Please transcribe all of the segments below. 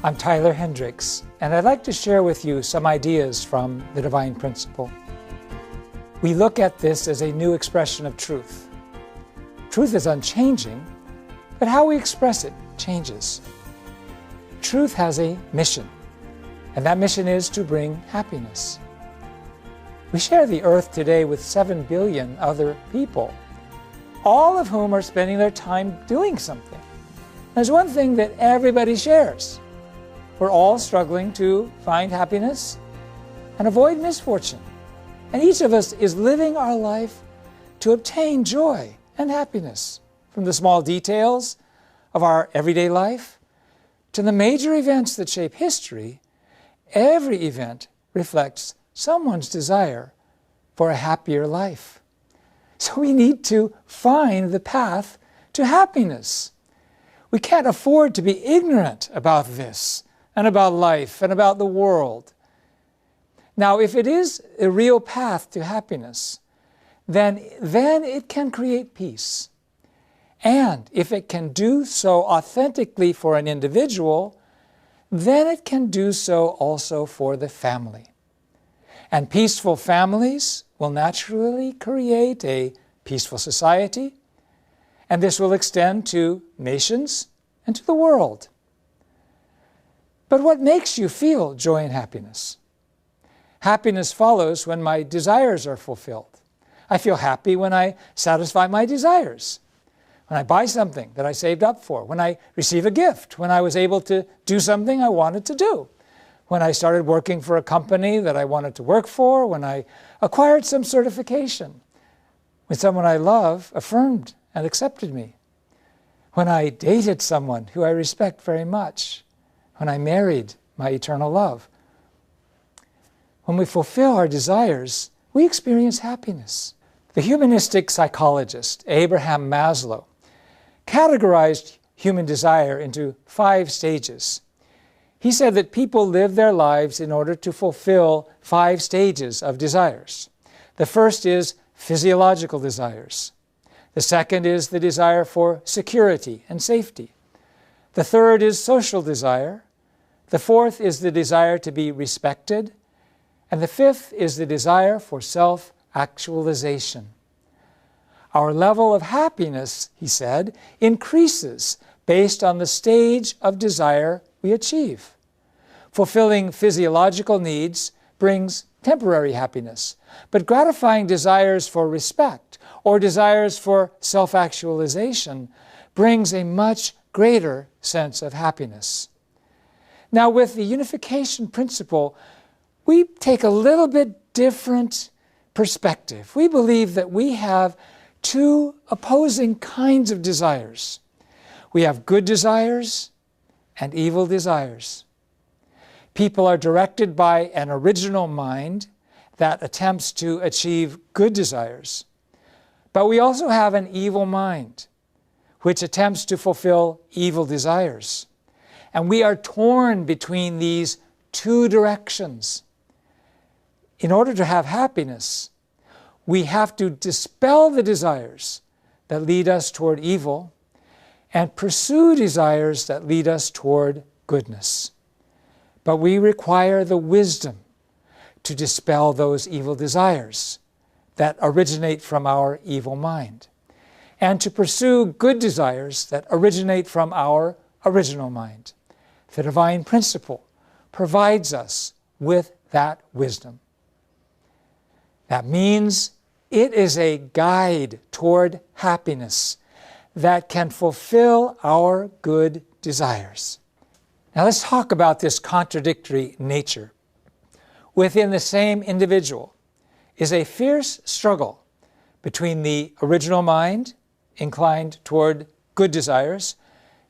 I'm Tyler Hendricks, and I'd like to share with you some ideas from the Divine Principle. We look at this as a new expression of truth. Truth is unchanging, but how we express it changes. Truth has a mission, and that mission is to bring happiness. We share the earth today with 7 billion other people, all of whom are spending their time doing something. There's one thing that everybody shares. We're all struggling to find happiness and avoid misfortune. And each of us is living our life to obtain joy and happiness, from the small details of our everyday life to the major events that shape history. Every event reflects someone's desire for a happier life. So we need to find the path to happiness. We can't afford to be ignorant about this and about life and about the world. Now, if it is a real path to happiness, then it can create peace. And if it can do so authentically for an individual, then it can do so also for the family. And peaceful families will naturally create a peaceful society, and this will extend to nations and to the world. But what makes you feel joy and happiness? Happiness follows when my desires are fulfilled. I feel happy when I satisfy my desires, when I buy something that I saved up for, when I receive a gift, when I was able to do something I wanted to do, when I started working for a company that I wanted to work for, when I acquired some certification, when someone I love affirmed and accepted me, when I dated someone who I respect very much, when I married my eternal love. When we fulfill our desires, we experience happiness. The humanistic psychologist Abraham Maslow categorized human desire into 5 stages. He said that people live their lives in order to fulfill 5 stages of desires. The first is physiological desires. The second is the desire for security and safety. The third is social desire. The fourth is the desire to be respected. And the fifth is the desire for self-actualization. Our level of happiness, he said, increases based on the stage of desire we achieve. Fulfilling physiological needs brings temporary happiness, but gratifying desires for respect or desires for self-actualization brings a much greater sense of happiness. Now, with the unification principle, we take a little bit different perspective. We believe that we have 2 opposing kinds of desires. We have good desires and evil desires. People are directed by an original mind that attempts to achieve good desires. But we also have an evil mind, which attempts to fulfill evil desires. And we are torn between these 2 directions. In order to have happiness, we have to dispel the desires that lead us toward evil and pursue desires that lead us toward goodness. But we require the wisdom to dispel those evil desires that originate from our evil mind, and to pursue good desires that originate from our original mind. The Divine Principle provides us with that wisdom. That means it is a guide toward happiness that can fulfill our good desires. Now let's talk about this contradictory nature. Within the same individual is a fierce struggle between the original mind, inclined toward good desires,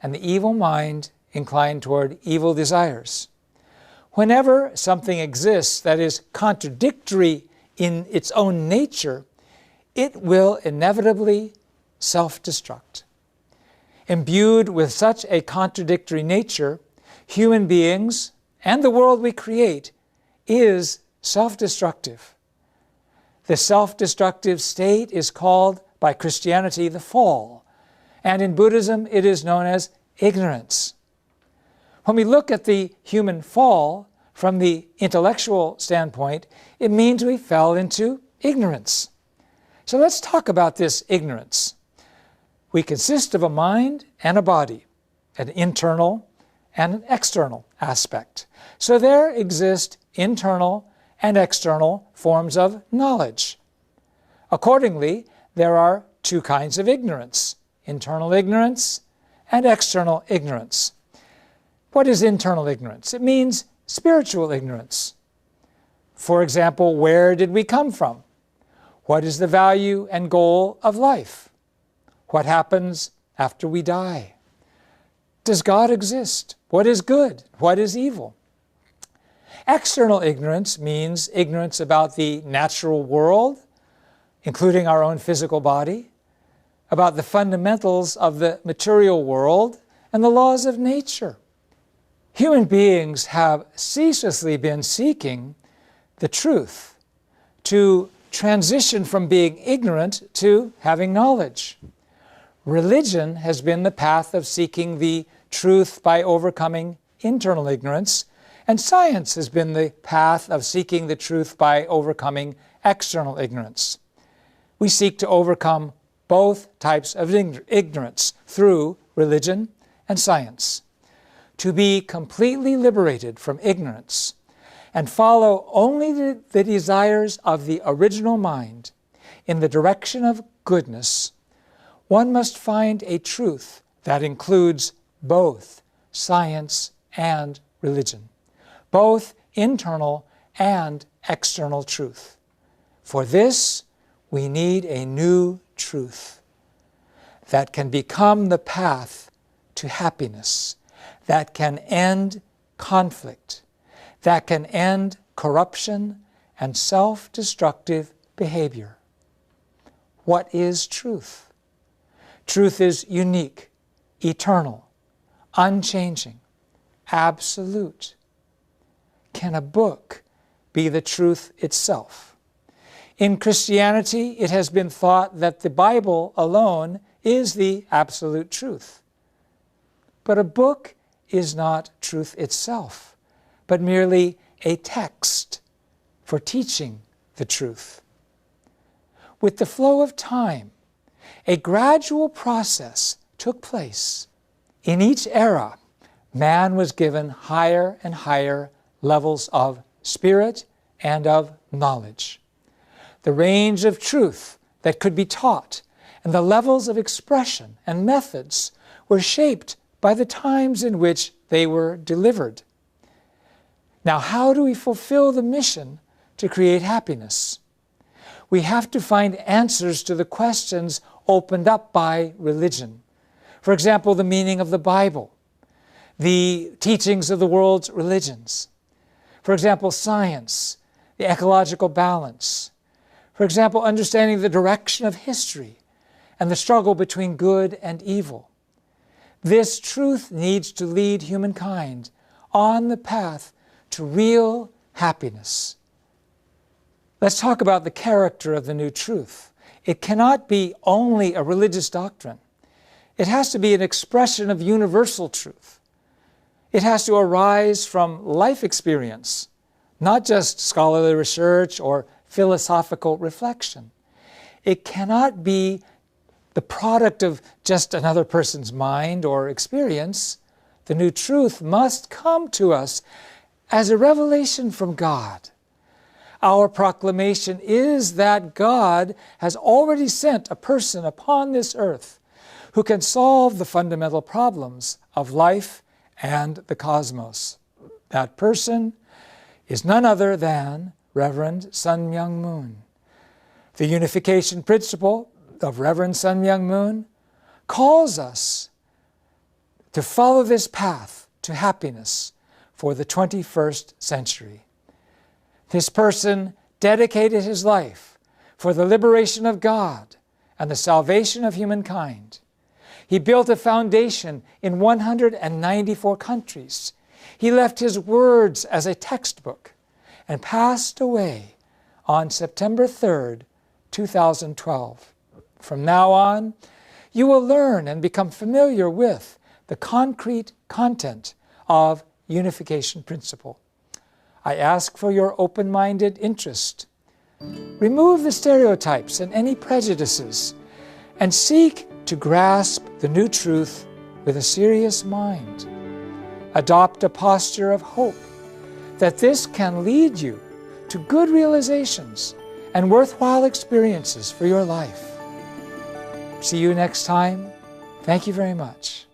and the evil mind, inclined toward evil desires. Whenever something exists that is contradictory in its own nature, it will inevitably self-destruct. Imbued with such a contradictory nature, human beings and the world we create is self-destructive. The self-destructive state is called by Christianity the fall, and in Buddhism it is known as ignorance. When we look at the human fall from the intellectual standpoint, it means we fell into ignorance. So let's talk about this ignorance. We consist of a mind and a body, an internal and an external aspect. So there exist internal and external forms of knowledge. Accordingly, there are two kinds of ignorance: internal ignorance and external ignorance. What is internal ignorance? It means spiritual ignorance. For example, where did we come from? What is the value and goal of life? What happens after we die? Does God exist? What is good? What is evil? External ignorance means ignorance about the natural world, including our own physical body, about the fundamentals of the material world and the laws of nature. Human beings have ceaselessly been seeking the truth, to transition from being ignorant to having knowledge. Religion has been the path of seeking the truth by overcoming internal ignorance, and science has been the path of seeking the truth by overcoming external ignorance. We seek to overcome both types of ignorance through religion and science. To be completely liberated from ignorance and follow only the desires of the original mind in the direction of goodness, one must find a truth that includes both science and religion, both internal and external truth. For this, we need a new truth that can become the path to happiness, that can end conflict, that can end corruption and self-destructive behavior. What is truth? Truth is unique, eternal, unchanging, absolute. Can a book be the truth itself? In Christianity, it has been thought that the Bible alone is the absolute truth. But a book is not truth itself, but merely a text for teaching the truth. With the flow of time, a gradual process took place. In each era, man was given higher and higher levels of spirit and of knowledge. The range of truth that could be taught and the levels of expression and methods were shaped by the times in which they were delivered. Now, how do we fulfill the mission to create happiness? We have to find answers to the questions opened up by religion. For example, the meaning of the Bible, the teachings of the world's religions. For example, science, the ecological balance. For example, understanding the direction of history and the struggle between good and evil. This truth needs to lead humankind on the path to real happiness. Let's talk about the character of the new truth. It cannot be only a religious doctrine. It has to be an expression of universal truth. It has to arise from life experience, not just scholarly research or philosophical reflection. It cannot be the product of just another person's mind or experience. The new truth must come to us as a revelation from God. Our proclamation is that God has already sent a person upon this earth who can solve the fundamental problems of life and the cosmos. That person is none other than Reverend Sun Myung Moon. The unification principle of Reverend Sun Myung Moon calls us to follow this path to happiness for the 21st century. This person dedicated his life for the liberation of God and the salvation of humankind. He built a foundation in 194 countries. He left his words as a textbook and passed away on September 3rd, 2012. From now on, you will learn and become familiar with the concrete content of unification principle. I ask for your open-minded interest. Remove the stereotypes and any prejudices, and seek to grasp the new truth with a serious mind. Adopt a posture of hope that this can lead you to good realizations and worthwhile experiences for your life. See you next time. Thank you very much.